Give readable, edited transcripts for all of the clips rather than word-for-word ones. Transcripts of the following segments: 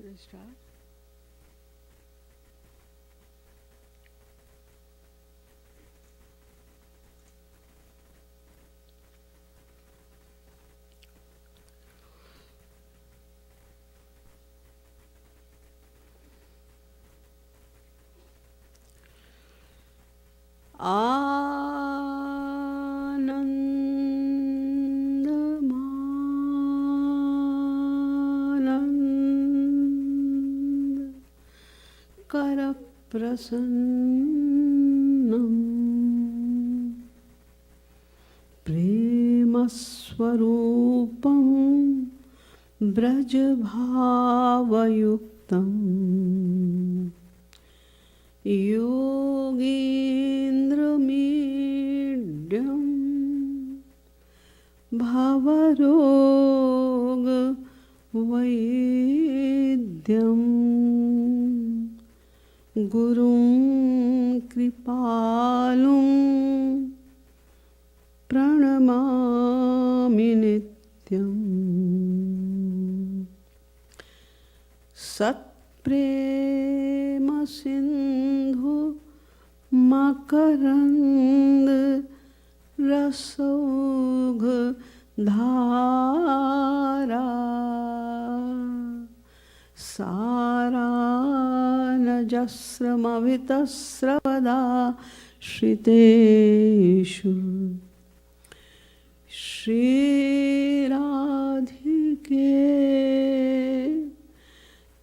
Should I start? Anandamanand Karaprasannam Premaswarupam Braj Bhavayuktam Yogindra Medium Bhavaroga Vaidyam Gurum Kripalum Pranamami Nityam Sat Prema Sindhu Makarand Rasaugh Dhara Saranajasramavitasravada Shriteshu Shri Radhike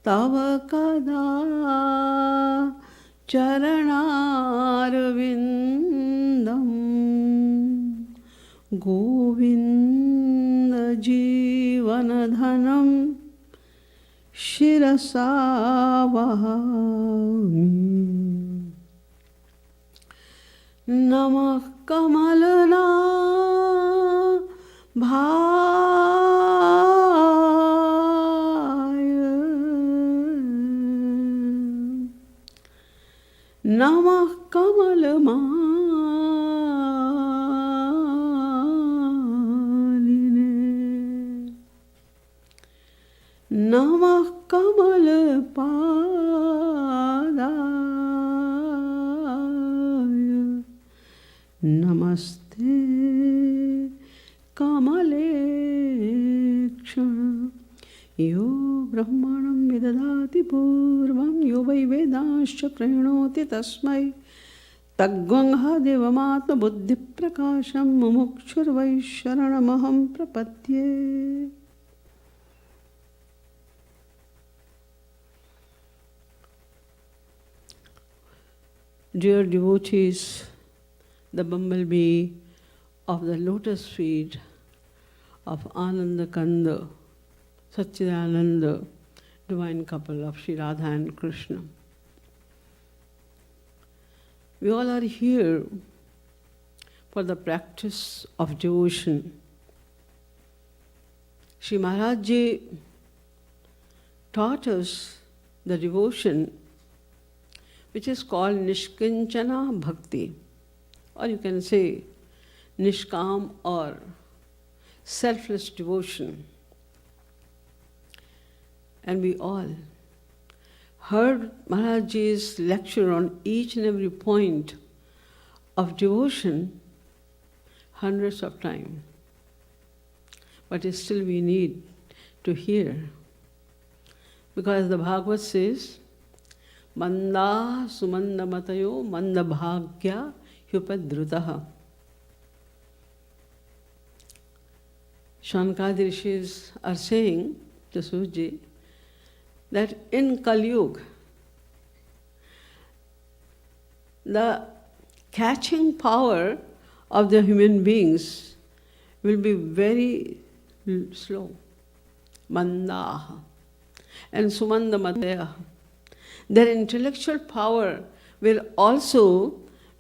Tava kada charanarvindam Govinda jivanadhanam shirasa vahami Namah kamalana Namah Kamalamaline Namah Kamalapadaya Namaste Kamalekshana Yo Brahmanam Vidadati Purvam Yo Vai Vedascha Pranoti Tasmai Tagvangha Devamatma Buddhi Prakasham Mumukshur Vai Sharanamaham Prapatye. Dear devotees, the bumblebee of the lotus feet of Ananda Kanda, Satchidananda, divine couple of Shri Radha and Krishna. We all are here for the practice of devotion. Shri Maharaj Ji taught us the devotion which is called Nishkinchana Bhakti, or you can say Nishkam or selfless devotion. And we all heard Maharaj Ji's lecture on each and every point of devotion hundreds of times. But still we need to hear. Because the Bhagavad says, Manda sumanda matayo manda bhagya hyupadrutaha. Shankadi Rishis are saying to Suji that in Kali Yuga, the catching power of the human beings will be very slow. Mandaha and Sumanda Mataya. Their intellectual power will also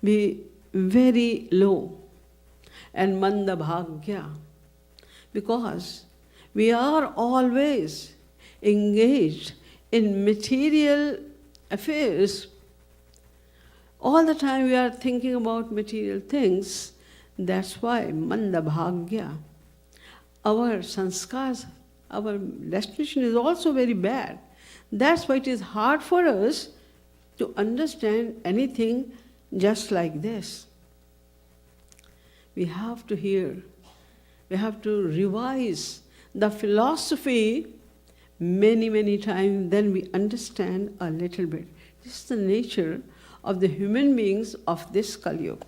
be very low. And Manda Bhagya. Because we are always engaged in material affairs. All the time we are thinking about material things. That's why Manda Bhagya. Our sanskars, our destination is also very bad. That's why it is hard for us to understand anything just like this. We have to hear, we have to revise the philosophy many, many times, then we understand a little bit. This is the nature of the human beings of this Kali Yuga.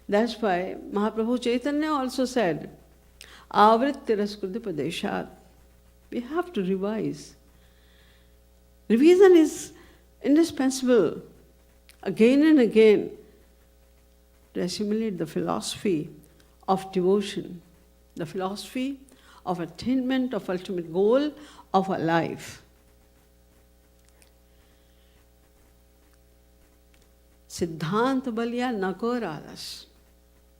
That's why Mahaprabhu Chaitanya also said, Avritti Raskriti Padeshat. We have to revise. Revision is indispensable again and again to assimilate the philosophy of devotion, the philosophy of attainment of ultimate goal of our life. Siddhanta balya nako radas.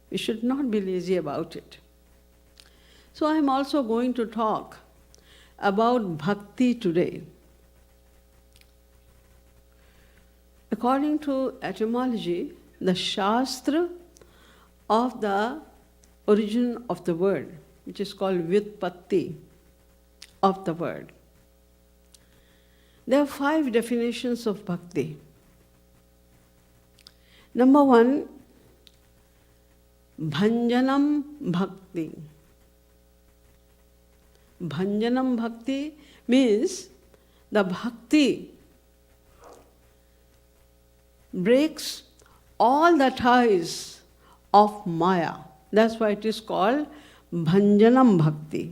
We should not be lazy about it. So I am also going to talk about bhakti today. According to etymology, the Shastra of the origin of the word, which is called Vyutpatti of the word. There are 5 definitions of bhakti. Number 1, Bhanjanam Bhakti. Bhanjanam Bhakti means the bhakti breaks all the ties of Maya. That's why it is called Bhanjanam Bhakti.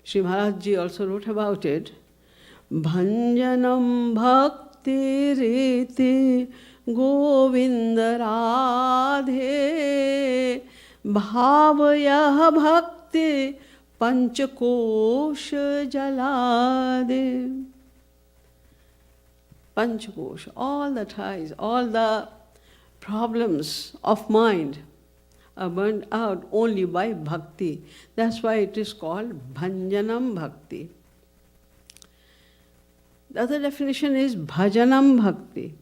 Shri Maharaj Ji also wrote about it. Bhanjanam Bhakti Riti Govinda Radhe Bhavayah Bhakti Panchakosha Jalade. Panchakosha, all the ties, all the problems of mind are burned out only by bhakti. That's why it is called Bhanjanam Bhakti. The other definition is Bhajanam Bhakti.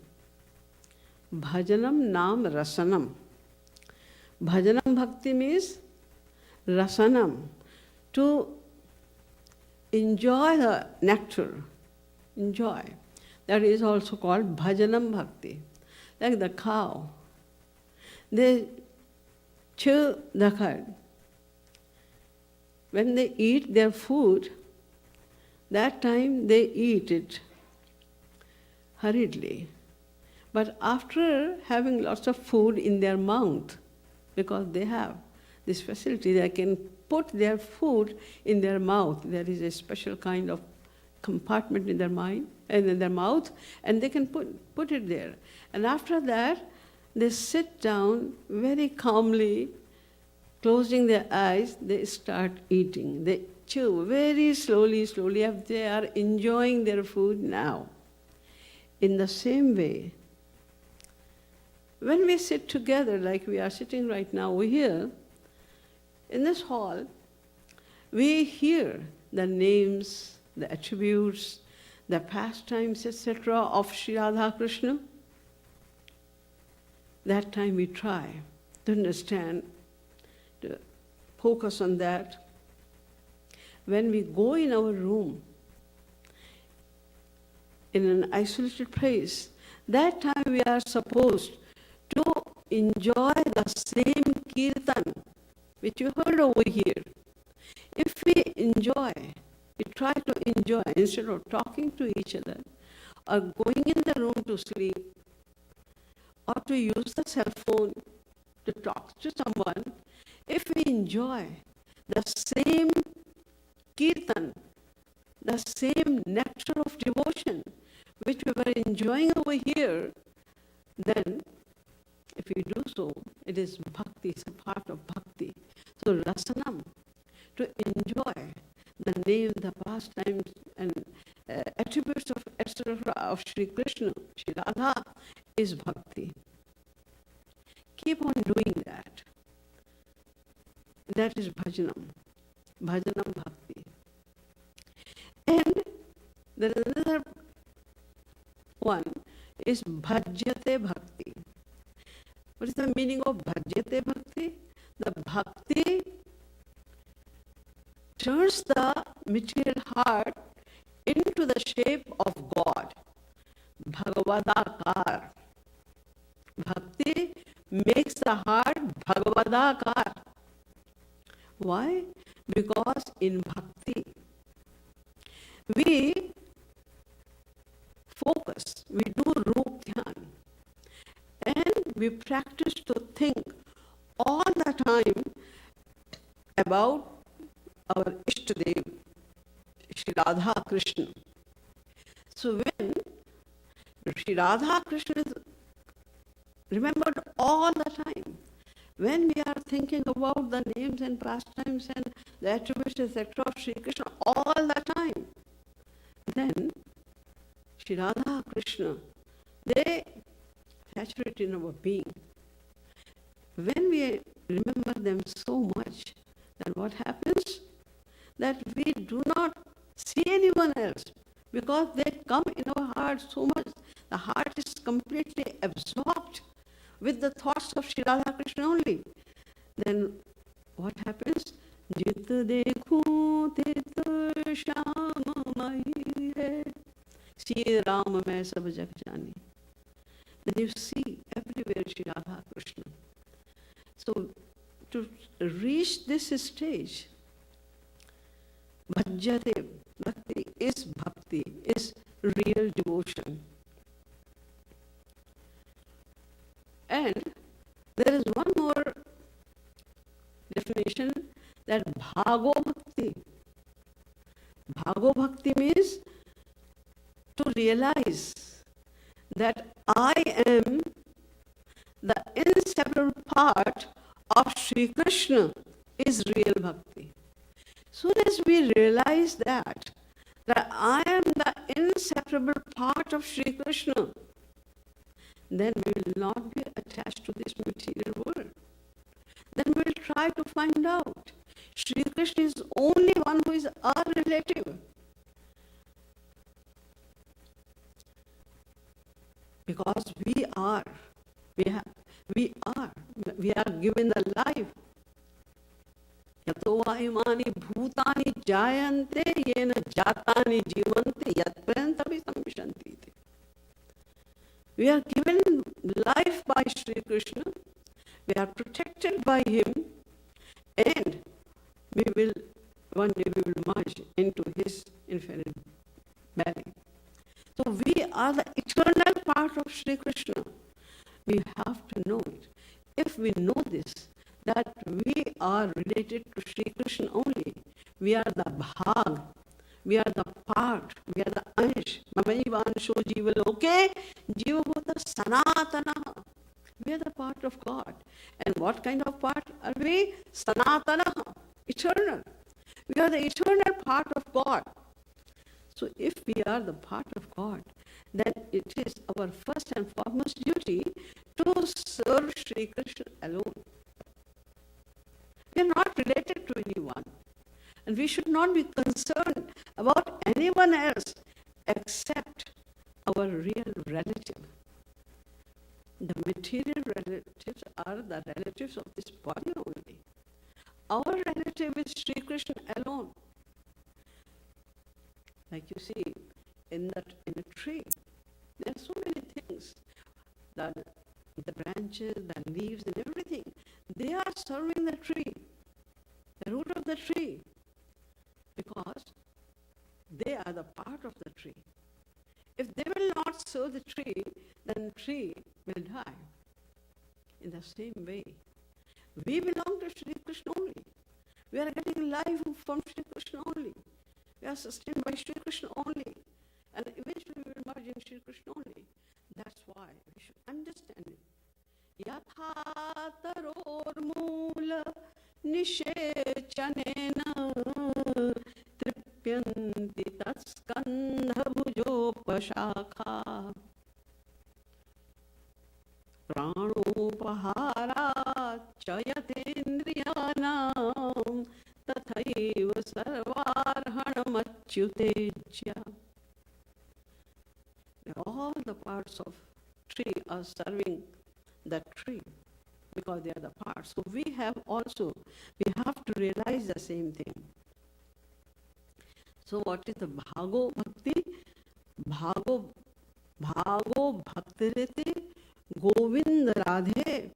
Bhajanam Nam Rasanam. Bhajanam Bhakti means Rasanam, to enjoy the nectar, enjoy. That is also called Bhajanam Bhakti. Like the cow, they chew the cud. When they eat their food, that time they eat it hurriedly. But after having lots of food in their mouth, because they have this facility, they can put their food in their mouth. There is a special kind of compartment in their mind and in their mouth, and they can put it there. And after that, they sit down very calmly, closing their eyes, they start eating. They chew very slowly, slowly, as they are enjoying their food now. In the same way, when we sit together, like we are sitting right now over here, in this hall, we hear the names, the attributes, the pastimes, etc. of Sri Radha Krishna. That time we try to understand, to focus on that. When we go in our room, in an isolated place, that time we are supposed to enjoy the same kirtan which you heard over here. If we enjoy, we try to enjoy instead of talking to each other or going in the room to sleep or to use the cell phone to talk to someone. If we enjoy the same kirtan, the same nectar of devotion which we were enjoying over here, then if we do so, it is bhakti, it's a part of bhakti. So rasanam, to enjoy the name, the pastimes and attributes of etc. of Shri Krishna, Shri Radha, is bhakti. Keep on doing that. That is bhajanam, Bhajanam Bhakti. And there is another one, is bhajyate bhakti. What is the meaning of bhajyate bhakti? The bhakti turns the material heart into the shape of God. Bhagavadakar. Bhakti makes the heart Bhagavadakar. Why? Because in bhakti, we focus, we do Roop Dhyan, and we practice to think all the time about our Ishtadev, Shri Radha Krishna. So when Shri Radha Krishna is remembered all the time, when we are thinking about the names and pastimes and the attributes, etc. of Shri Krishna all the time, then Shri Radha Krishna, they saturate in our being. When we remember them so much, then what happens? That we do not see anyone else, because they come in our heart so much. The heart is completely absorbed with the thoughts of Shri Radha Krishna only. Then what happens? Jit dekhu tit sham mahi hai, Shri Ram mein sab jag jani. Then you see everywhere Shri Radha Krishna. So to reach this stage, Bhajyate Bhakti is real devotion. And there is one more definition, that Bhago Bhakti. Bhago Bhakti means to realize that I am the inseparable part of Shri Krishna is real bhakti. Soon as we realize that I am the inseparable part of Shri Krishna, then we will not be attached to this material world. Then we will try to find out. Shri Krishna is only one who is our relative. Because we are given the life. Yato imani bhutani jayante yena jatani jivante yatprayantami samvishanti. We are given life by Shri Krishna, we are protected by him, and one day we will merge into his infinite belly. So we are the eternal part of Shri Krishna. We have to know it. If we know this, that we are related to Shri Krishna only, we are the bhag, we are the part, we are the ansh. Mamaivansho jivaloke jivabhuta sanatana. We are the part of God. And what kind of part are we? Sanatana, eternal. We are the eternal part of God. So if we are the part of God, then it is our first and foremost duty to serve Shri Krishna alone. We are not related to anyone, and we should not be concerned about anyone else except our real relative. The material relatives are the relatives of this body only. Our relative is Shri Krishna alone. Like you see in a tree, there are so many things. The branches, the leaves and everything, they are serving the tree, the root of the tree, because they are the part of the tree. If they will not serve the tree, then the tree will die. In the same way, we belong to Shri Krishna only. We are getting life from Shri Krishna only. We are sustained by Shri Krishna only. And eventually we will merge in Shri Krishna only. That's why we should understand it. Yatha taror mula nishechanena tripyanti tatskandha bhujopashakha pranopahara chayatendriyanam tathaiva sarvarhanamachyutejya. All the parts of tree are serving the tree because they are the parts. So we have to realize the same thing. So what is the Bhago Bhakti? Bhago Bhaktirite Govind Radhe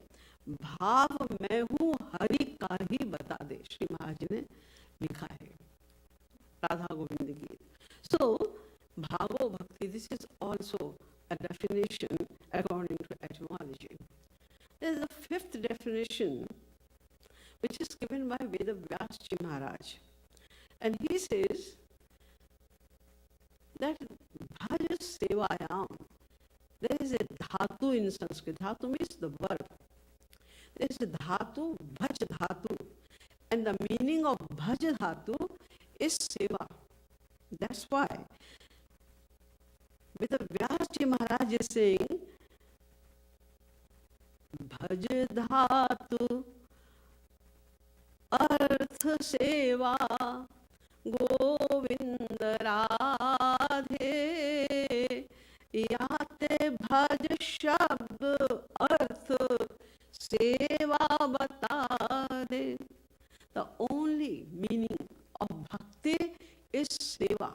भाव मैं हूँ हरि का ही बता दे, श्री महाराज जी ने लिखा है राधा गोविंद गीत. So Bhavo Bhakti, this is also a definition according to etymology. There is a fifth definition which is given by Vedavyasji Maharaj. And he says that Bhaj Sevayam, there is a dhatu in Sanskrit. Dhatu means the verb. There is a dhatu, bhaj dhatu. And the meaning of bhaj dhatu is seva. That's why Vedavyasji Maharaj is saying, bhaj dhatu अर्थ सेवा गोविंद राधे याते भज शब्द अर्थ सेवा बता दे. The only meaning of bhakti is seva.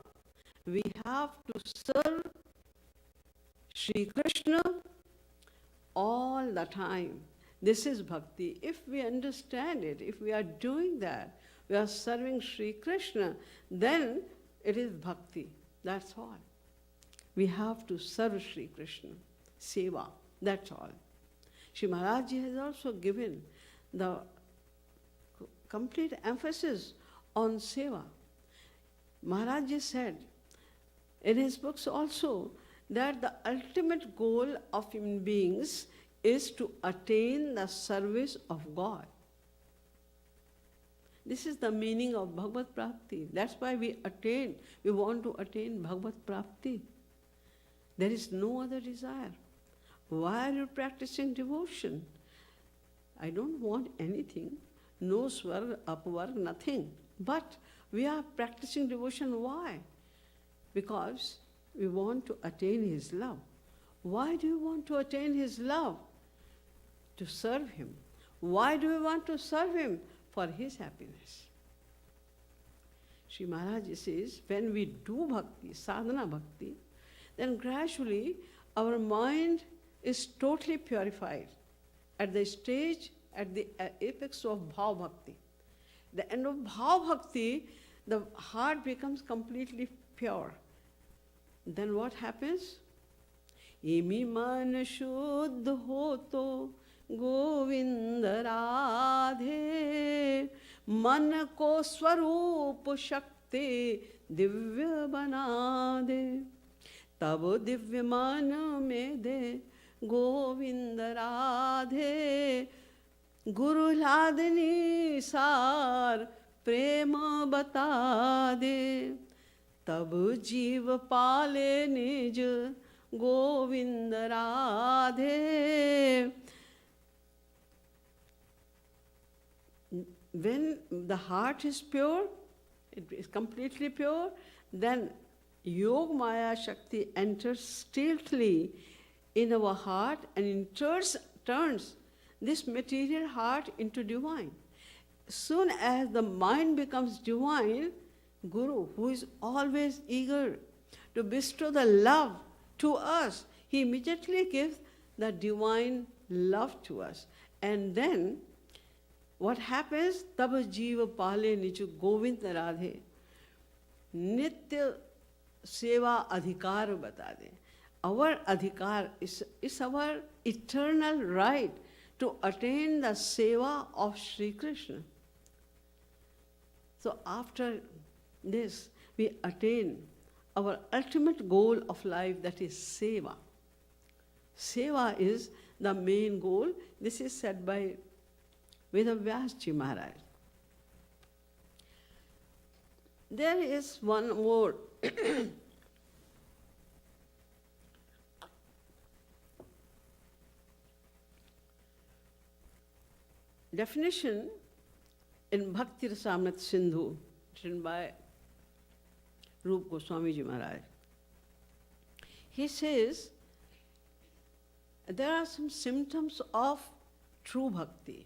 We have to serve Shri Krishna all the time. This is bhakti. If we understand it, if we are doing that, we are serving Shri Krishna, then it is bhakti. That's all. We have to serve Shri Krishna. Seva. That's all. Shri Maharaj Ji has also given the complete emphasis on seva. Maharaj Ji said in his books also that the ultimate goal of human beings is to attain the service of God. This is the meaning of Bhagavad Prapti. That's why we want to attain Bhagavad Prapti. There is no other desire. Why are you practicing devotion? I don't want anything, no swarg, upvarg, nothing. But we are practicing devotion. Why? Because we want to attain His love. Why do you want to attain His love? To serve Him. Why do we want to serve Him? For His happiness. Shri Maharaj says, when we do bhakti, sadhana bhakti, then gradually our mind is totally purified. At the stage, at the apex of bhav bhakti. The end of bhav bhakti, the heart becomes completely pure. Then what happens? Imi man shuddh hoto Govind Radhe मन को स्वरूप शक्ति दिव्य बना दे तब दिव्य मन में दे गोविंद राधे गुरु लादनी सार प्रेम बता दे तब जीव पाले निज Govind Radhe. When the heart is pure, it is completely pure, then Yog Maya Shakti enters stealthily in our heart and turns this material heart into divine. Soon as the mind becomes divine, Guru, who is always eager to bestow the love to us, he immediately gives the divine love to us. And then what happens? Tab jeeva pale nichu Govind Radhe. Nitya seva adhikar bata de. Our adhikar is our eternal right to attain the seva of Shri Krishna. So after this, we attain our ultimate goal of life, that is seva. Seva is the main goal. This is said by Vedavyasji Maharaj. There is one more definition in Bhakti Rasamrit Sindhu, written by Rup Goswami Ji Maharaj. He says there are some symptoms of true bhakti,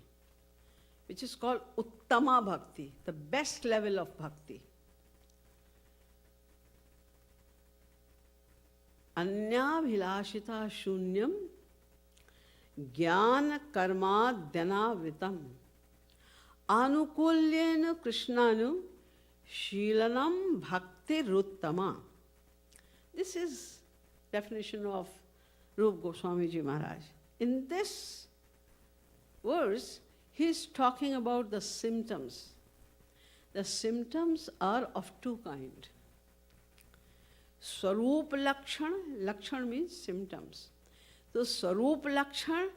which is called Uttama Bhakti, the best level of bhakti. Anyabhilashita shunyam jnana karmadhyanavitam anukulyena krishnanu shilanam bhakti ruttama. This is definition of Rupa Goswami Ji Maharaj. In this verse, he is talking about the symptoms. The symptoms are of two kinds. Swarup Lakshana, Lakshana means symptoms. So Swarup Lakshana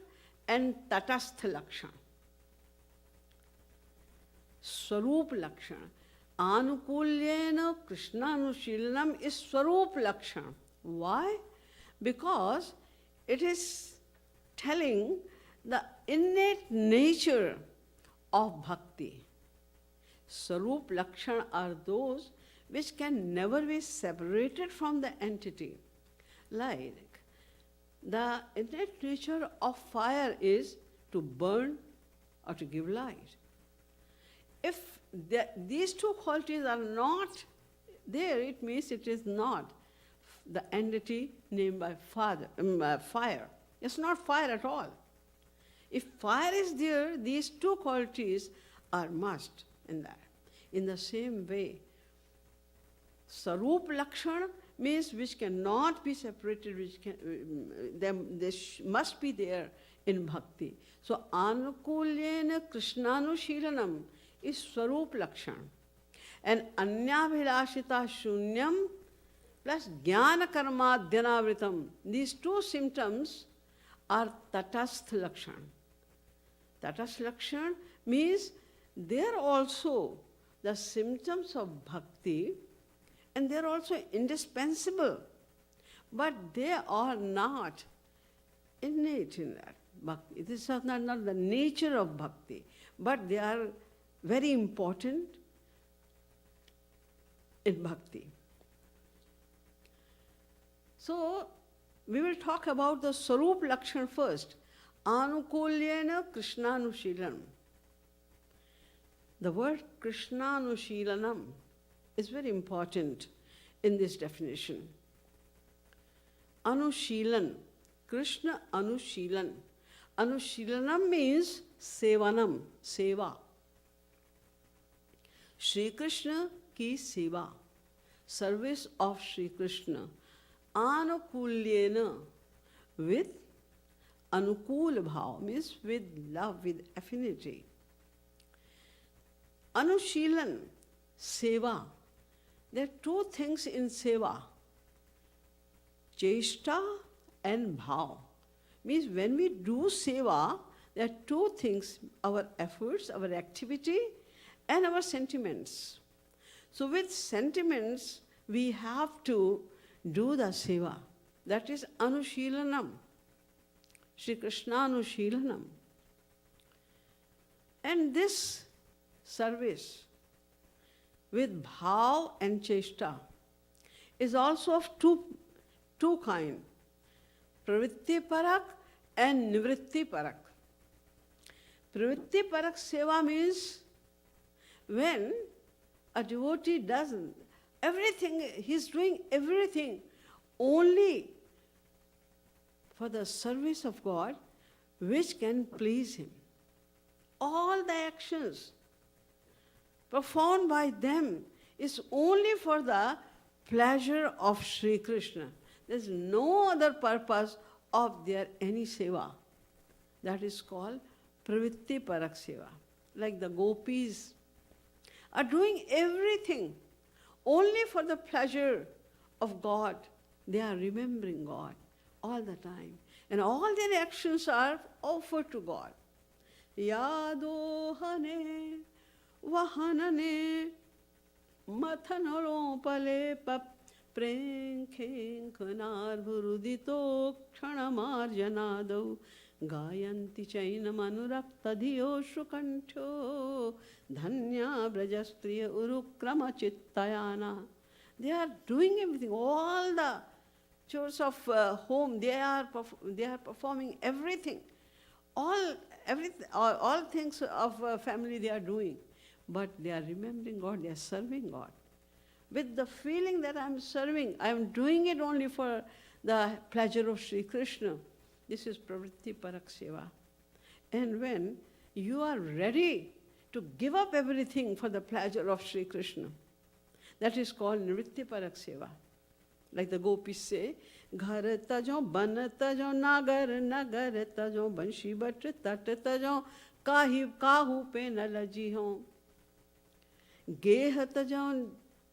and Tatastha Lakshana. Swarup Lakshana. Anukulyena Krishnanushilanam is Swarup Lakshana. Why? Because it is telling the innate nature of bhakti. Swarup Lakshana are those which can never be separated from the entity. Like the innate nature of fire is to burn or to give light. If these two qualities are not there, it means it is not the entity named by fire. It's not fire at all. If fire is there, these two qualities are must in that. In the same way, Sarup Lakshana means which cannot be separated, which can, must be there in bhakti. So Anukulyena Krishnanushilanam is Swarup Lakshana. And Anyabhilashita Shunyam plus Jnana Karmadhyanavritam. These two symptoms are Tatastha Lakshana. Tatastha Lakshana means they are also the symptoms of bhakti, and they are also indispensable, but they are not innate in that bhakti. This is not the nature of bhakti, but they are very important in bhakti. So, we will talk about the Swarup Lakshana first. Anukulyena Krishnanushilanam. The word Krishnanushilanam is very important in this definition. Anushilan, Krishna Anushilan. Anushilanam means sevanam, seva. Shri Krishna ki seva, service of Shri Krishna. Anukulyena, with anukul bhav, means with love, with affinity. Anushilan, seva. There are two things in seva. Cheshta and bhav. Means when we do seva, there are two things, our efforts, our activity, and our sentiments. So with sentiments, we have to do the seva. That is Anushilanam. Shri Krishna Anushilanam. And this service with bhav and cheshta is also of two kinds. Pravritti parak and nivritti parak. Pravritti parak seva means when a devotee does everything, he's doing everything only for the service of God which can please him. All the actions performed by them is only for the pleasure of Sri Krishna. There is no other purpose of their any seva. That is called Pravritti Parak Seva. Like the gopis are doing everything only for the pleasure of God. They are remembering God all the time. And all their actions are offered to God. Yadohane Vahanane Mathanalopale pap Prenkhenkanar Bhurudito Ksanamarjanado Gayanti Chainam Anurakta Shukantho Dhanya Brajastriya Urukrama Chittayana. They are doing everything, all the chores of home, they are performing everything. All things of family they are doing. But they are remembering God, they are serving God. With the feeling that I am serving, I am doing it only for the pleasure of Sri Krishna. This is pravritti parak seva. And when you are ready to give up everything for the pleasure of Sri Krishna, that is called nritti parak seva. Like the gopis say, ghar tajo ban tajo nagar nagar tajo banshi bat tat tajo kahu pe na laji ho geh tajo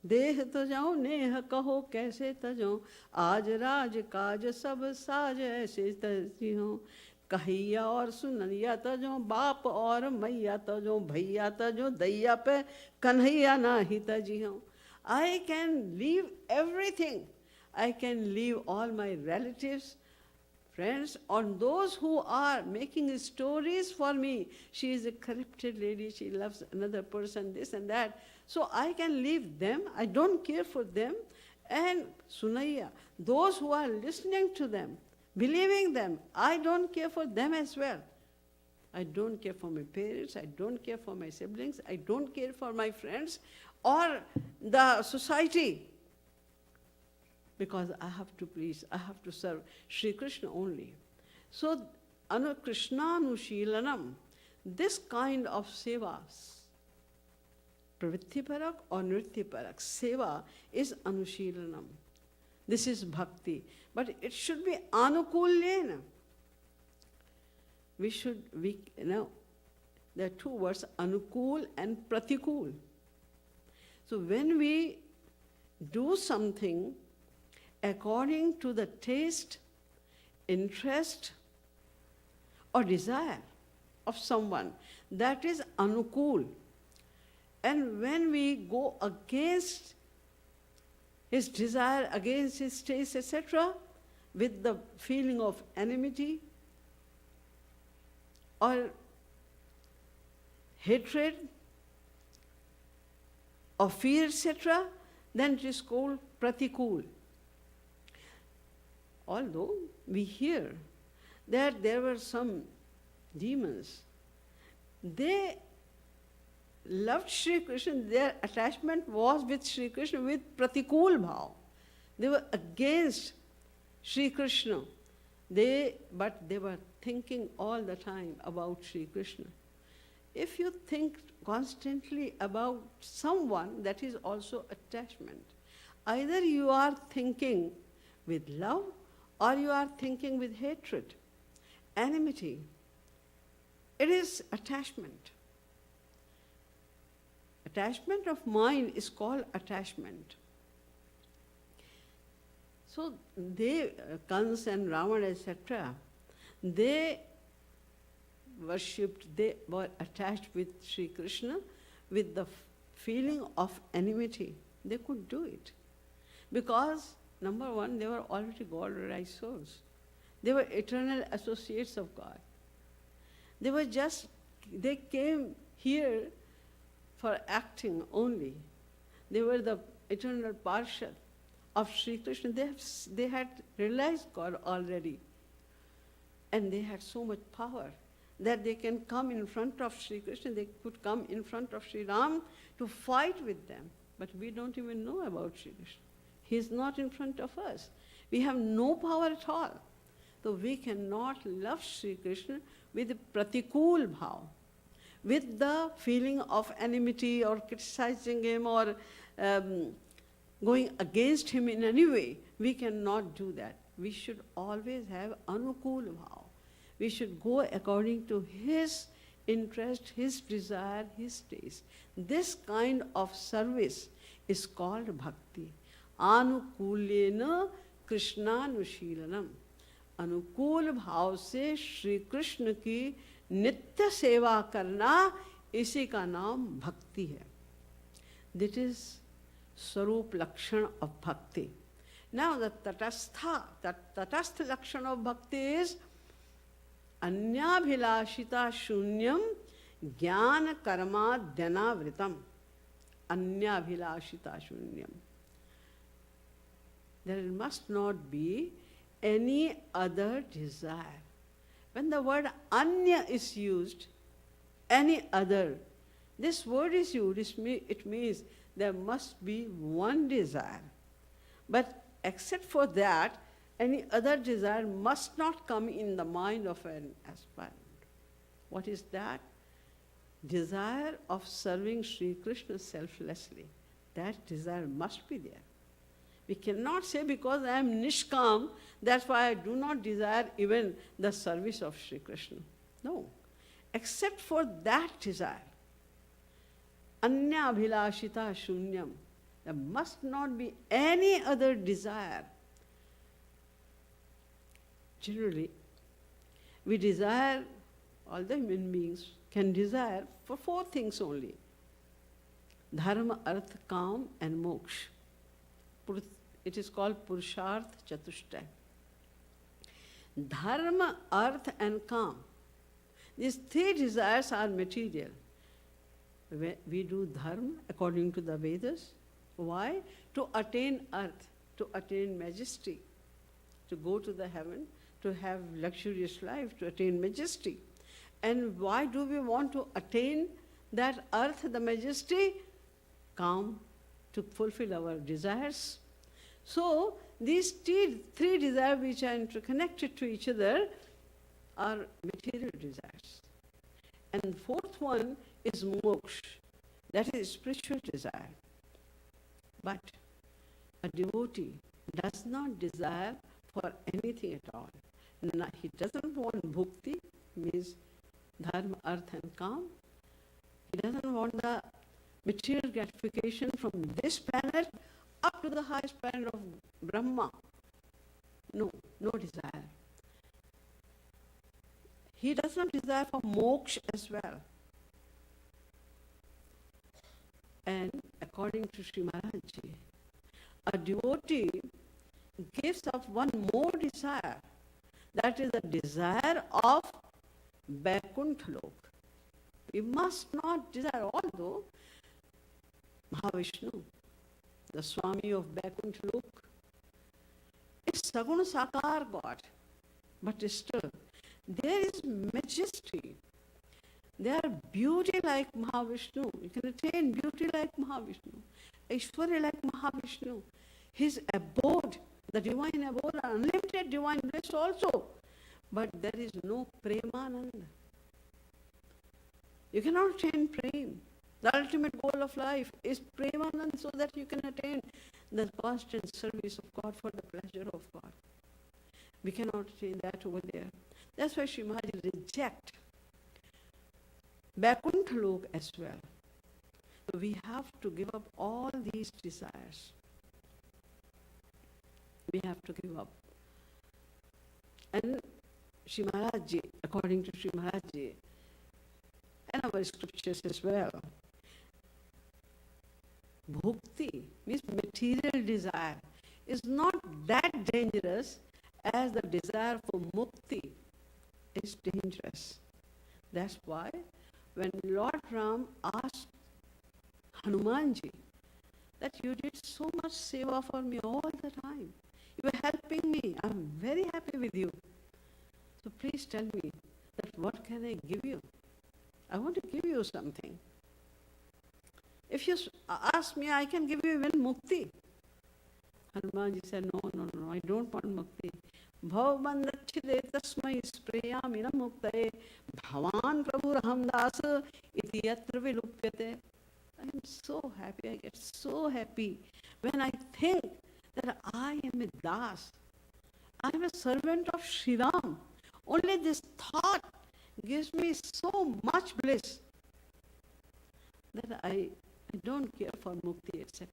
देह तजाओ नेह कहो कैसे तजो आज राज काज सब साज ऐसे तजी हो कहिया और सुनैया तजो बाप और मैया तजो भैया तजो दैया पे कन्हैया नाही तजी हो. I can leave everything. I can leave all my relatives, friends, on those who are making stories for me. She is a corrupted lady, she loves another person, this and that. So I can leave them, I don't care for them. And Sunaya, those who are listening to them, believing them, I don't care for them as well. I don't care for my parents, I don't care for my siblings, I don't care for my friends or the society. Because I have to please, I have to serve Sri Krishna only. So, Krishna Anushilanam, this kind of sevas, pravritti parak or nritti parak, seva is Anushilanam. This is bhakti. But it should be anukulyena. There are two words, anukul and pratikul. So when we do something according to the taste, interest, or desire of someone, that is anukul. And when we go against his desire, against his taste, etc., with the feeling of enmity or hatred or fear, etc., then it is called pratikul. Although we hear that there were some demons, they loved Sri Krishna, their attachment was with Sri Krishna with pratikul bhav. They were against Sri Krishna. But they were thinking all the time about Sri Krishna. If you think constantly about someone, that is also attachment. Either you are thinking with love or you are thinking with hatred, enmity. It is attachment. Attachment of mind is called attachment. So Kans and Ravana, etc., they worshipped, they were attached with Sri Krishna with the feeling of enmity. They could do it. Because, number one, they were already God-realized souls. They were eternal associates of God. They came here for acting only. They were the eternal parshad of Sri Krishna. They had realized God already. And they had so much power that they can come in front of Sri Krishna, they could come in front of Sri Ram to fight with them. But we don't even know about Sri Krishna. He is not in front of us. We have no power at all. So we cannot love Sri Krishna with pratikul bhav, with the feeling of enmity or criticizing him or going against him in any way. We cannot do that. We should always have anukul bhav. We should go according to his interest, his desire, his taste. This kind of service is called bhakti. Anukulyena Krishnanushilanam. अनुकूल भाव से श्री कृष्ण की नित्य सेवा करना, इसी का नाम भक्ति है. That is स्वरूप लक्षण of bhakti. Now the tatastha lakshan of bhakti is अन्याभिलाषिता शून्यम ज्ञान कर्माद्यनावृतम. अन्याभिलाषिता शून्यम. There must not be any other desire. When the word anya is used, any other, this word is used, it means there must be one desire. But except for that, Any other desire must not come in the mind of an aspirant. What is that? Desire of serving Sri Krishna selflessly. That desire must be there. We cannot say because I am nishkam, that's why I do not desire even the service of Sri Krishna. No. Except for that desire. Anya abhilashita shunyam. There must not be any other desire. Generally, we desire, all the human beings can desire for four things only. Dharma, artha, kam and moksha. It is called Purusharth Chatushtay. Dharma, artha and kam. These three desires are material. We do dharma according to the Vedas. Why? To attain earth, to attain majesty, to go to the heaven, to have luxurious life, to attain majesty. And why do we want to attain that earth, the majesty? Calm, to fulfill our desires. So these three desires which are interconnected to each other are material desires. And the fourth one is moksha, that is spiritual desire. But a devotee does not desire for anything at all. He doesn't want bhukti, means dharma, artha and kam. He doesn't want the material gratification from this planet up to the highest planet of Brahma. No desire. He does not desire for moksha as well. And according to Shri Maharaj Ji, a devotee gives up one more desire. That is the desire of Vaikuntha Lok. We must not desire, although Mahavishnu, the Swami of Vaikuntha Lok, is Saguna Sakar God. But still, there is majesty. There are beauty like Mahavishnu. You can attain beauty like Mahavishnu. Aishwarya like Mahavishnu. His abode, the divine abode, unlimited divine bliss also. But there is no premananda. You cannot attain prem. The ultimate goal of life is premananda, so that you can attain the constant service of God for the pleasure of God. We cannot attain that over there. That's why Shri Maharaj rejects Vaikuntha Lok as well. So we have to give up all these desires. We have to give up. And Shri Maharaj Ji, according to Shri Maharaj Ji, and our scriptures as well, bhukti means material desire is not that dangerous as the desire for mukti is dangerous. That's why when Lord Ram asked Hanumanji that you did so much seva for me all the time, you were helping me, I'm very happy with you. So please tell me that what can I give you? I want to give you something. If you ask me, I can give you even mukti. Hanumanji said, no, I don't want mukti. Bhavabandachide tasmai sprayamina muktaye bhavan prabhu rahamdas iti yatra vilupyate. I am so happy, I get so happy when I think that I am a das. I am a servant of Shri Ram. Only this thought gives me so much bliss that I don't care for mukti, etc.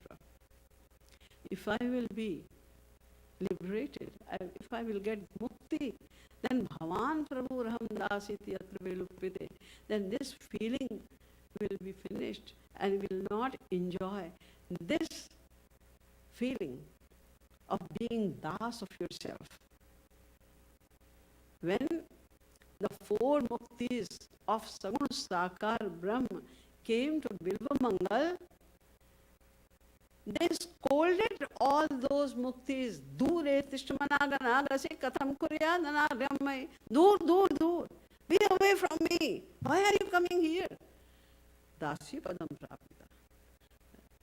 If I will be liberated, if I will get mukti, then bhavan prabhu rahamdas iti yatra vilupyate, then this feeling will be finished and will not enjoy this feeling of being das of yourself. When the four muktis of Saguna Sakar Brahma came to Bilva Mangal, they scolded all those muktis. Dure tishtamanaga se katham kurya nanagamai. Dur. Be away from me. Why are you coming here? Dasi padam prapita.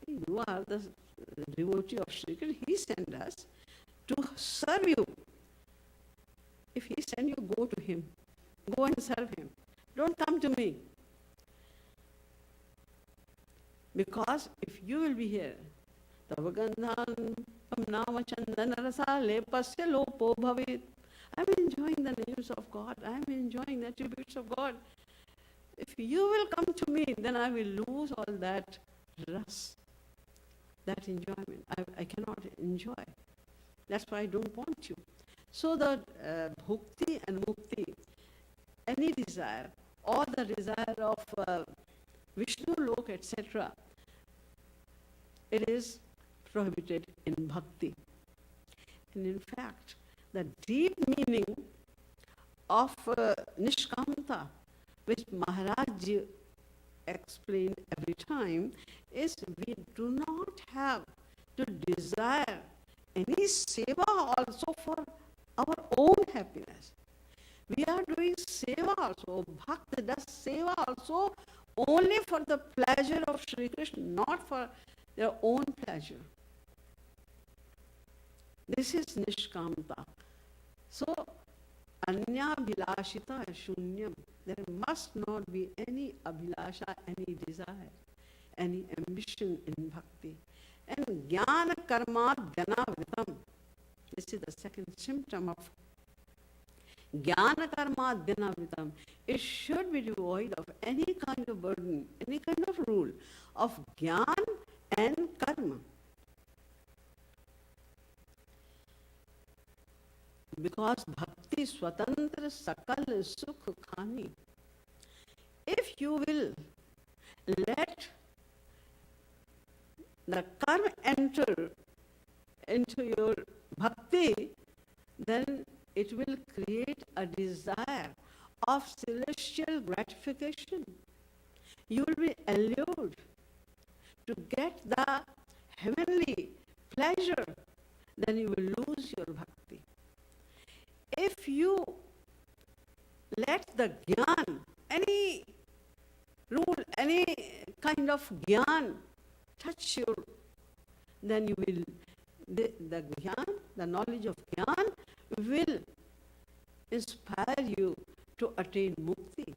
You are the devotee of Shri Krishna. He sent us. to serve you. If he sends you, go to him. Go and serve him. Don't come to me. Because if you will be here, Tavagandhan Pamnama Chandanarasa Lepasya Lopo Bhavit. I'm enjoying the names of God. I'm enjoying the attributes of God. If you will come to me, then I will lose all that ras, that enjoyment. I cannot enjoy. That's why I don't want you. So the bhukti and mukti, any desire, or the desire of Vishnu Lok, etc., it is prohibited in bhakti. And in fact, the deep meaning of Nishkamta, which Maharaj Ji explained every time, is we do not have to desire any seva also for our own happiness. We are doing seva also. Bhakta does seva also only for the pleasure of Sri Krishna, not for their own pleasure. This is Nishkamta. So, Anya Bhilashita Shunyam. There must not be any abhilasha, any desire, any ambition in bhakti. And Jnana Karma Dhanavritam. This is the second symptom of Jnana Karma Dhanavritam. It should be devoid of any kind of burden, any kind of rule of Jnana and Karma. Because bhakti swatantra sakal sukh khani. If you will let the karma enter into your bhakti, then it will create a desire of celestial gratification. You will be allured to get the heavenly pleasure, then you will lose your bhakti. If you let the jnana, any rule, any kind of jnana touch you, then you will, the jnana, the knowledge of jnana will inspire you to attain mukti.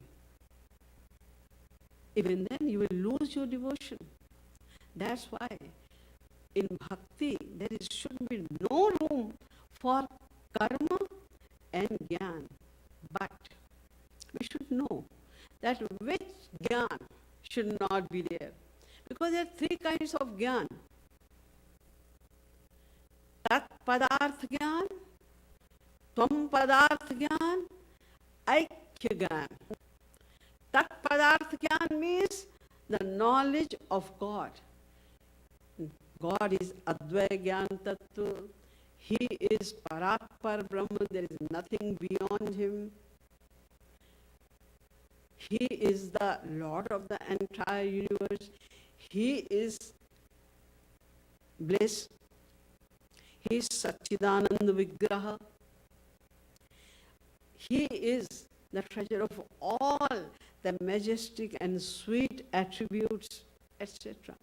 Even then you will lose your devotion. That's why in bhakti there should be no room for karma and jnana. But we should know that which jnana should not be there. Because there are three kinds of jnana. Tat padarth jnana, tvam padarth jnana, aikya jnana. Tat padarth jnana means the knowledge of God. God is Advaya Jnana Tattva. He is Parakpar Brahma. There is nothing beyond him. He is the Lord of the entire universe. He is bliss. He is Satchidananda Vigraha. He is the treasure of all the majestic and sweet attributes, etc.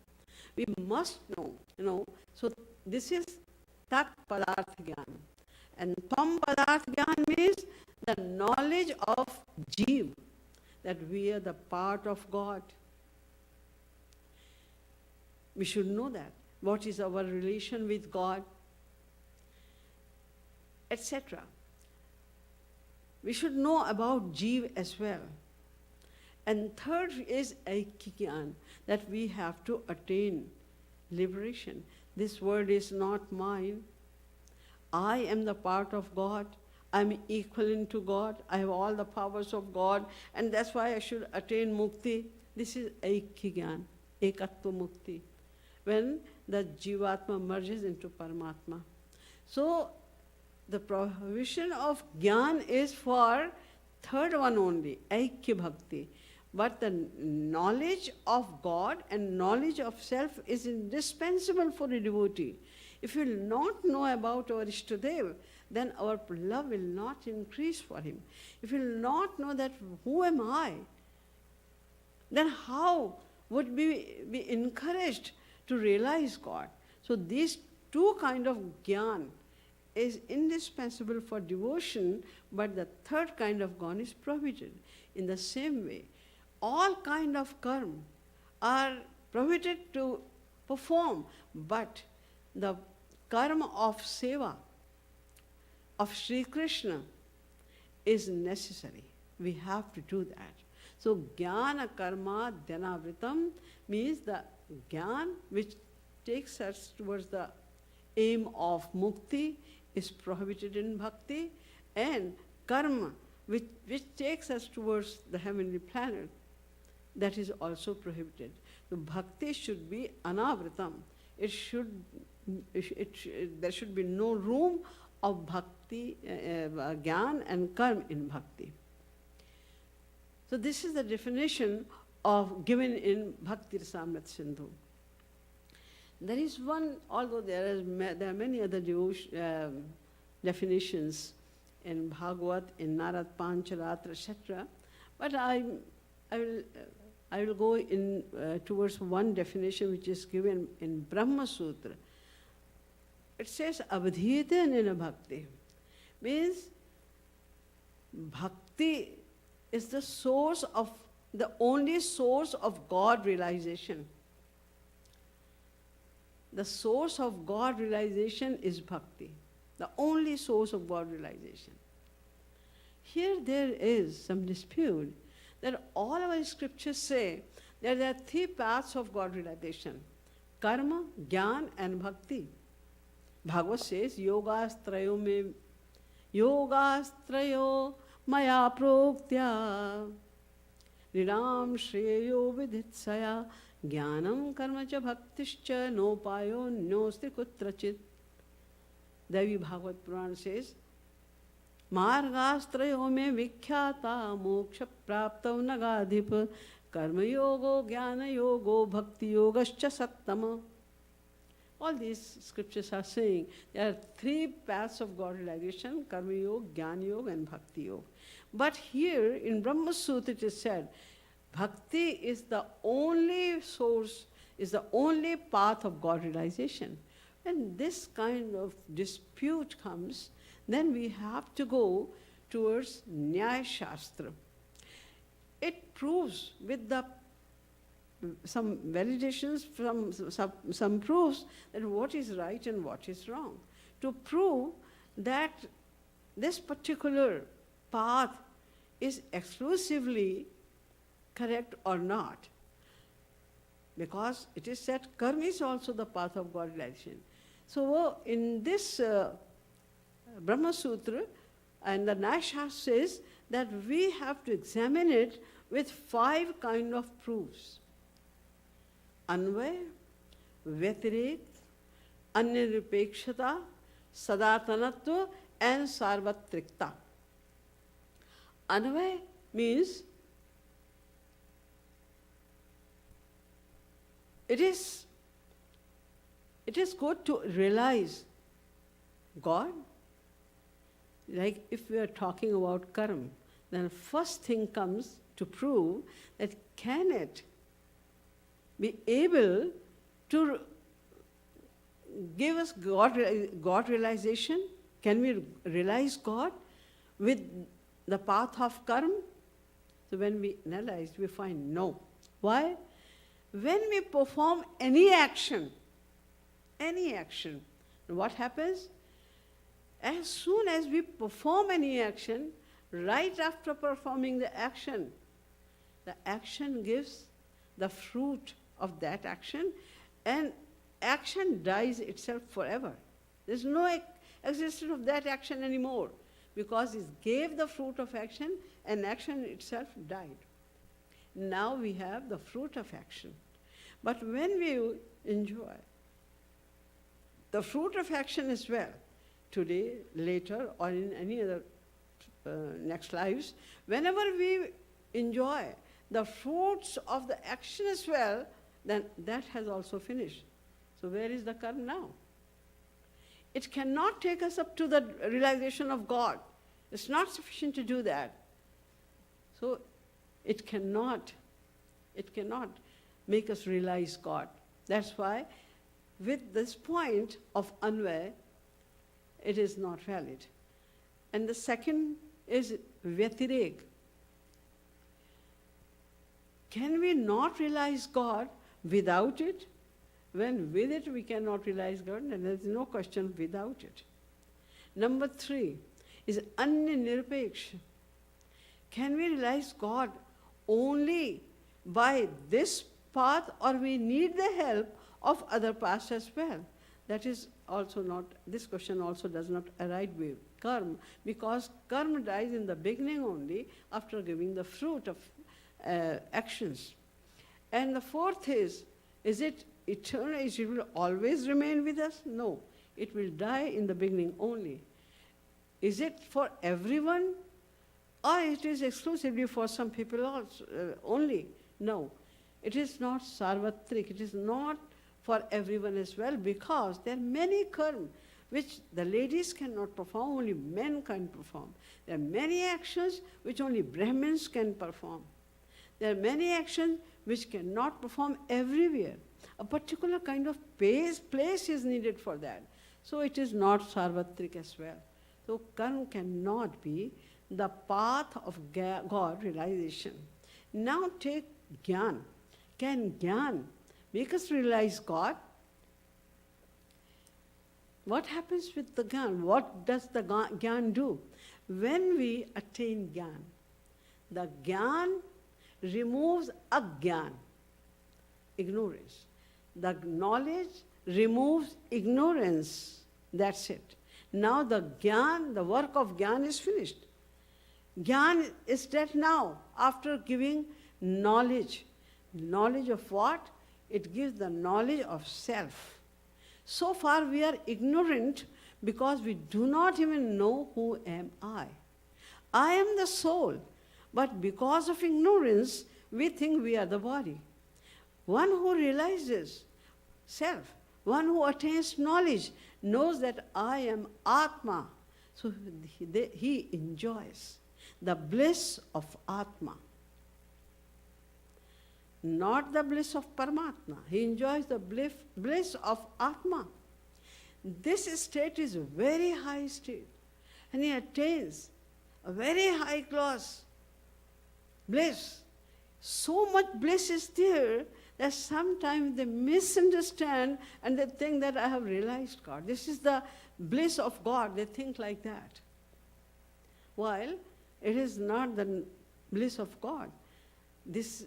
We must know, so this is Tat Padarth Jnana. And Tvam Padarth Jnana means the knowledge of Jeev, that we are the part of God. We should know that. What is our relation with God, etc. We should know about Jeev as well. And third is Aikya, that we have to attain liberation. This word is not mine. I am the part of God. I'm equivalent to God. I have all the powers of God. And that's why I should attain mukti. This is Aikya, Ekatva Mukti, when the Jivatma merges into Paramatma. So the prohibition of Jnana is for third one only, Aikya Bhakti. But the knowledge of God and knowledge of self is indispensable for a devotee. If we will not know about our Ishtadev, then our love will not increase for him. If we will not know that who am I, then how would we be encouraged to realize God? So these two kind of jnana is indispensable for devotion, but the third kind of gyan is prohibited. In the same way, all kind of karma are prohibited to perform, but the karma of seva, of Sri Krishna, is necessary. We have to do that. So jnana karma dhyanavritam means the jnana which takes us towards the aim of mukti is prohibited in bhakti, and karma which takes us towards the heavenly planet, that is also prohibited. So bhakti should be anavritam. There should be no room of bhakti, jnana and karma in bhakti. So this is the definition of given in Bhakti Rasamrit Sindhu. There is one, although there are many other definitions in Bhagavad, in Narad Pancharatra, etc. But I will go in towards one definition which is given in Brahma Sutra. It says avadhita nina bhakti, means bhakti is the source of, the only source of God realization. The source of God realization is bhakti, the only source of God realization. Here there is some dispute that all our scriptures say that there are three paths of God realization: karma, jnana and bhakti. Bhagavad says, yogastrayo maya proktya niram shreyo viditsaya jnanam karma cha bhaktischa nopayo nosti kutrachit. Devi Bhagavad Puran says, margastrayo me vikhyata moksha praptav nagadhip karma yogo jnana yogo bhakti yogascha sattama. All these scriptures are saying there are three paths of God realization: karma yoga, jnana yoga and bhakti yoga. But here in Brahma Sutra it is said, bhakti is the only source, is the only path of God realization. When this kind of dispute comes, then we have to go towards Nyaya Shastra. It proves with the some validations, from some proofs that what is right and what is wrong. To prove that this particular path is exclusively correct or not. Because it is said karma is also the path of God realization. So in this Brahma Sutra, and the Nyaya says that we have to examine it with 5 kind of proofs: Anvay, Vyatirek, Anyanirupekshata, Sadatanatva and Sarvatrikta. Anvay means it is good to realize God. Like if we are talking about karma, then first thing comes to prove that can it be able to give us God realization? Can we realize God with the path of karma? So when we analyze, we find no. Why? When we perform any action, what happens? As soon as we perform any action, right after performing the action gives the fruit of that action, and action dies itself forever. There's no existence of that action anymore, because it gave the fruit of action and action itself died. Now we have the fruit of action. But when we enjoy the fruit of action as well, today, later, or in any other next lives, whenever we enjoy the fruits of the action as well, then that has also finished. So where is the karma now? It cannot take us up to the realization of God. It's not sufficient to do that. So it cannot make us realize God. That's why with this point of Anvay, it is not valid. And the second is Vyatirek. Can we not realize God without it? When with it we cannot realize God, then there is no question without it. Number 3 is Anya Nirpeksha. Can we realize God only by this path, or we need the help of other paths as well? That is also not, this question also does not arise with karma, because karma dies in the beginning only after giving the fruit of actions. And the fourth is it eternal? It will always remain with us? No, it will die in the beginning only. Is it for everyone, or it is exclusively for some people also, only? No, it is not sarvatrik, it is not for everyone as well, because there are many karma which the ladies cannot perform, only men can perform. There are many actions which only Brahmins can perform. There are many actions which cannot perform everywhere. A particular kind of place is needed for that. So it is not sarvatrik as well. So karma cannot be the path of God realization. Now take Gyan. Can Gyan make us realize God? What happens with the Gyan? What does the Gyan do? When we attain Gyan, the Gyan removes Agyan, ignorance. The knowledge removes ignorance. That's it. Now the Gyan, the work of Gyan is finished. Gyan is dead now after giving knowledge. Knowledge of what? It gives the knowledge of self. So far we are ignorant because we do not even know who am I. I am the soul, but because of ignorance, we think we are the body. One who realizes self, one who attains knowledge, knows that I am Atma. So he enjoys the bliss of Atma. Not the bliss of Paramatma. He enjoys the bliss of Atma. This state is a very high state, and he attains a very high class bliss. So much bliss is there that sometimes they misunderstand and they think that I have realized God. This is the bliss of God. They think like that. While it is not the bliss of God. This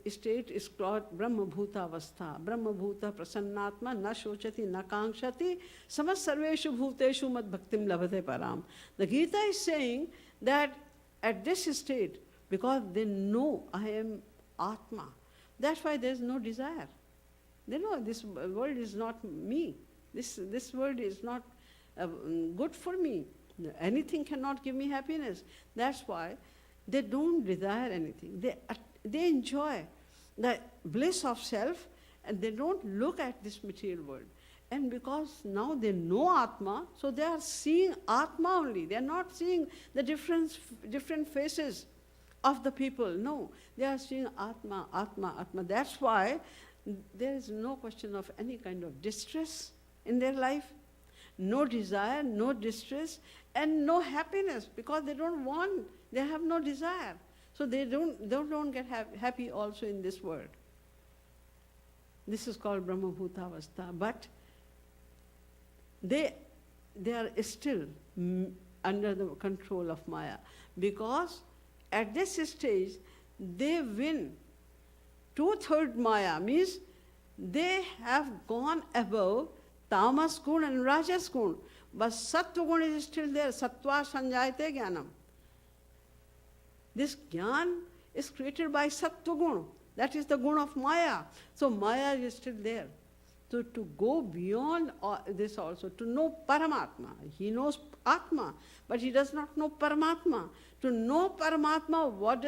state is called Brahma Bhuta Avastha. Brahma Bhuta Prasannatma na shochati na kankshati samas sarveshu bhuteshu mad bhaktim labhate param. The Gita is saying that at this state, because they know I am Atma, that's why there is no desire. They know this world is not me. This world is not good for me. Anything cannot give me happiness. That's why they don't desire anything. They enjoy the bliss of self, and they don't look at this material world. And because now they know Atma, so they are seeing Atma only. They are not seeing the different faces of the people. No, they are seeing Atma, Atma, Atma. That's why there is no question of any kind of distress in their life, no desire, no distress, and no happiness, because they don't want, they have no desire. So they don't get happy also in this world. This is called Brahma Bhuta Avastha. But they are still under the control of Maya, because at this stage they win 2/3 Maya, means they have gone above Tamas Gun and Rajas Gun, but Sattva Gun is still there. Sattva Sanjayate Jnanam. This Jnana is created by Sattva Gun. That is the Gun of Maya. So Maya is still there. So to go beyond this also, to know Paramatma. He knows Atma, but he does not know Paramatma. To know Paramatma, what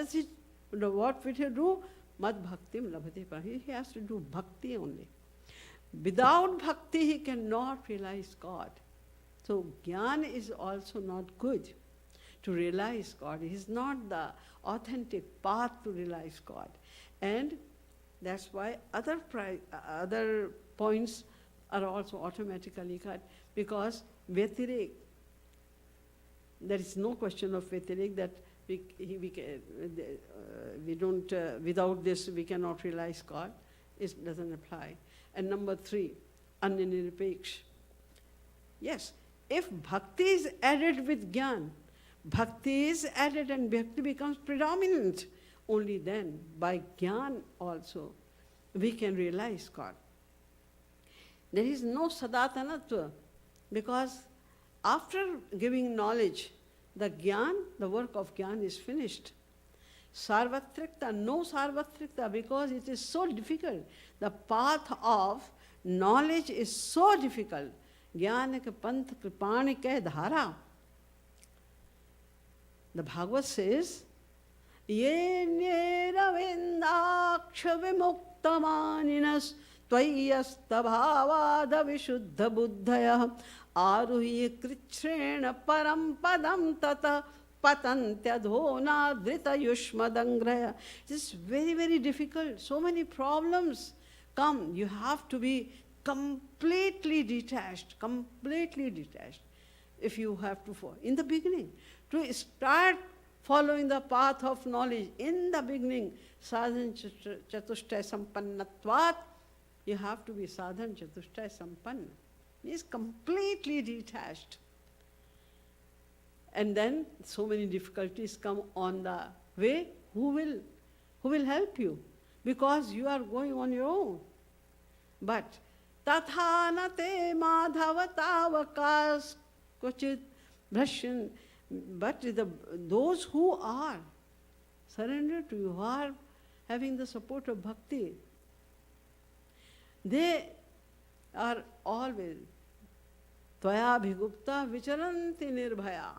will he do? Mad Bhaktim Labhate Param. He has to do Bhakti only. Without Bhakti, he cannot realize God. So Jnana is also not good to realize God. It is not the authentic path to realize God. And that's why other points are also automatically cut, because Vyatirek. There is no question of Vyatirek that we don't, without this we cannot realize God. It doesn't apply. And number 3, Anyanirapeksh. Yes, if bhakti is added with jnana, bhakti is added and bhakti becomes predominant, only then, by jnana also, we can realize God. There is no sadatanatva, because after giving knowledge, the jnana, the work of jnana is finished. Sarvatrikta, no sarvatrikta, because it is so difficult. The path of knowledge is so difficult. Jnana ke panth kripani ke dhara. The Bhagavad says, Ye neravindaksha vimuktamaninas tvayasta bhavada vishuddha buddhaya aruhi krichrena param padam tata patantya dhona drita yushmadangraya. It is very, very difficult. So many problems come. You have to be completely detached. If you have to follow. In the beginning, to start following the path of knowledge, in the beginning, sadhan chatushtaya sampannatvat, you have to be sadhan chatushtaya sampanna. He is completely detached. And then so many difficulties come on the way. Who will help you? Because you are going on your own. But tathanate madhava tavakas kochit bhrashyan. But those who are surrendered to you, who are having the support of bhakti, they are always tvaya bhigupta vicharanti nirbhaya.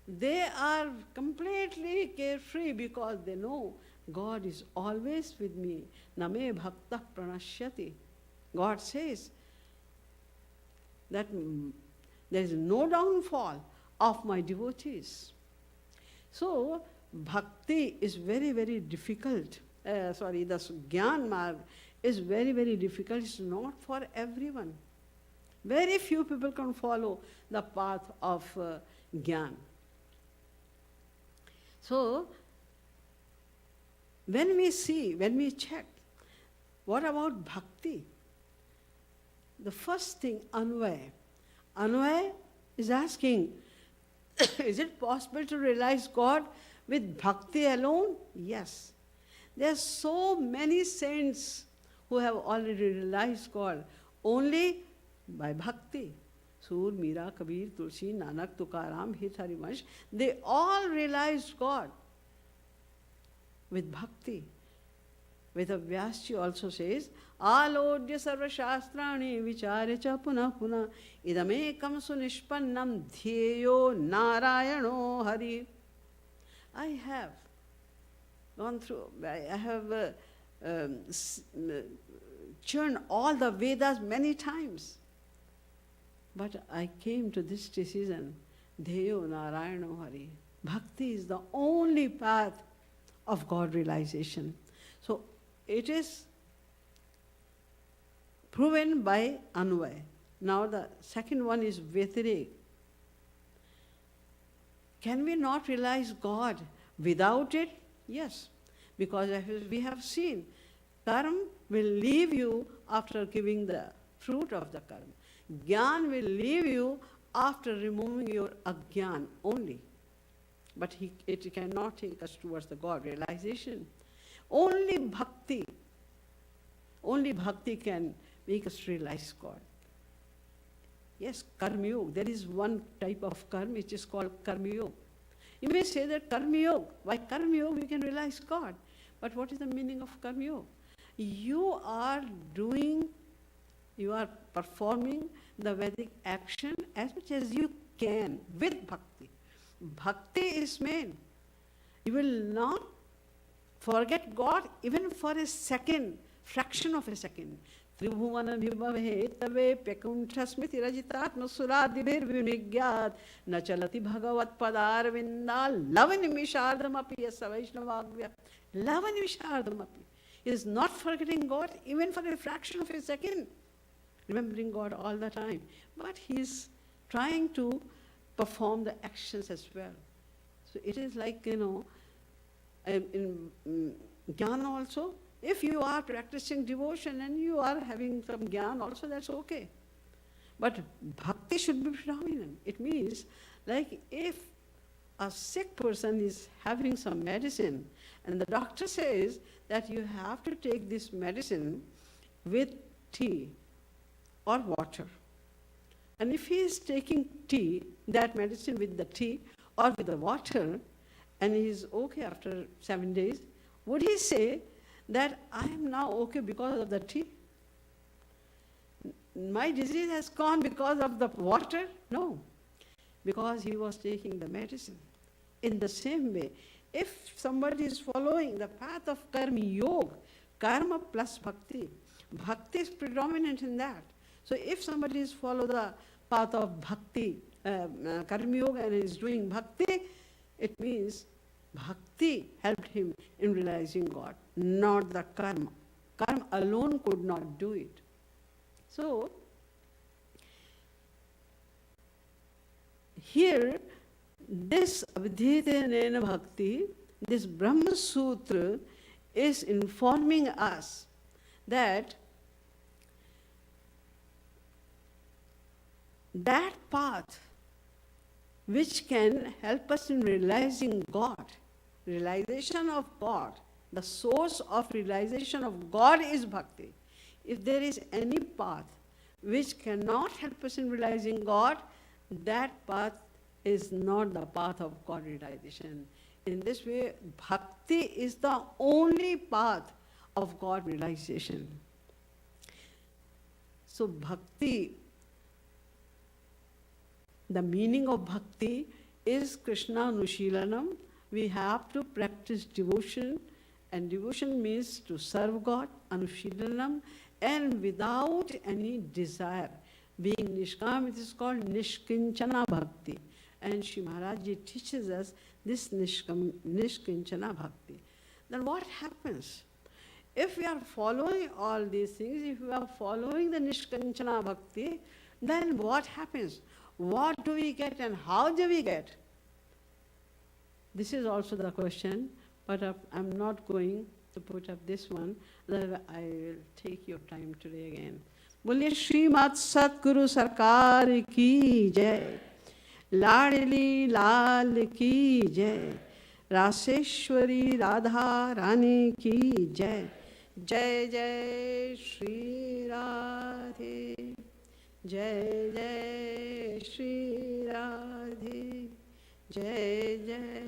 They are completely carefree because they know God is always with me. Name bhakta pranashyati. God says that there is no downfall of my devotees. So, bhakti is very, very difficult. The Gyan Marg is very, very difficult. It's not for everyone. Very few people can follow the path of Gyan. So, when we check, what about bhakti? The first thing, Anvaya. Anvaya is asking, is it possible to realize God with bhakti alone? Yes. There are so many saints who have already realized God only by bhakti. Sur, Mira, Kabir, Tulsi, Nanak, Tukaram, Hit, Harivansh, they all realized God with bhakti. Vedavyasji also says, Alodya sarva shastrani vichare cha punah punah idamekam sunishpannam dhyeyo narayano hari. I have gone through, I have churned all the Vedas many times. But I came to this decision, dhyeyo narayano hari. Bhakti is the only path of God realization. So, it is proven by Anvaya. Now the second one is Vyatirek. Can we not realize God without it? Yes. Because as we have seen, karma will leave you after giving the fruit of the karma. Jnana will leave you after removing your ajnana only. But it cannot take us towards the God realization. Only bhakti can make us realize God. Yes, karma yoga. There is one type of karma which is called karma yoga. You may say that karma yoga, by karma yoga we can realize God. But what is the meaning of karma yoga? You are performing the Vedic action as much as you can with bhakti. Bhakti is main. You will not forget God even for a second, fraction of a second. Tribhuvana vibhave tave pekuntha smiti rajitatma suradibhir vinigyat nachalati bhagavat padarvinda lavanimishardamapi yasa vaishnavagvya lavanimishardamapi. He is not forgetting God even for a fraction of a second, remembering God all the time. But he is trying to perform the actions as well. So it is like, in jnana also, if you are practicing devotion and you are having some jnana also, that's okay. But bhakti should be predominant. It means, like, if a sick person is having some medicine and the doctor says that you have to take this medicine with tea or water. And if he is taking tea, that medicine with the tea or with the water, and he is okay after 7 days, would he say that I am now okay because of the tea? My disease has gone because of the water? No, because he was taking the medicine. In the same way, if somebody is following the path of karma yoga, karma plus bhakti, bhakti is predominant in that. So if somebody is follow the path of bhakti, karma yoga, and is doing bhakti, it means bhakti helped him in realizing God, not the karma. Karma alone could not do it. So here, this Avidhita Bhakti, this Brahma Sutra is informing us that that path which can help us in realizing God, realization of God, the source of realization of God is bhakti. If there is any path which cannot help us in realizing God, that path is not the path of God realization. In this way, bhakti is the only path of God realization. So bhakti, the meaning of bhakti is Krishna Anushilanam. We have to practice devotion, and devotion means to serve God, Anushilanam, and without any desire. Being Nishkam, it is called Nishkinchana Bhakti. And Shri Maharaj Ji teaches us this Nishkinchana Bhakti. Then what happens? If we are following all these things, if we are following the Nishkinchana Bhakti, then what happens? What do we get and how do we get? This is also the question, but I'm not going to put up this one. I will take your time today again. बोलिए श्रीमद् सतगुरु सरकार की जय, लाडली लाल की जय, रासेश्वरी राधा रानी की जय, जय जय श्री राधे, जय जय श्री राधे, जय जय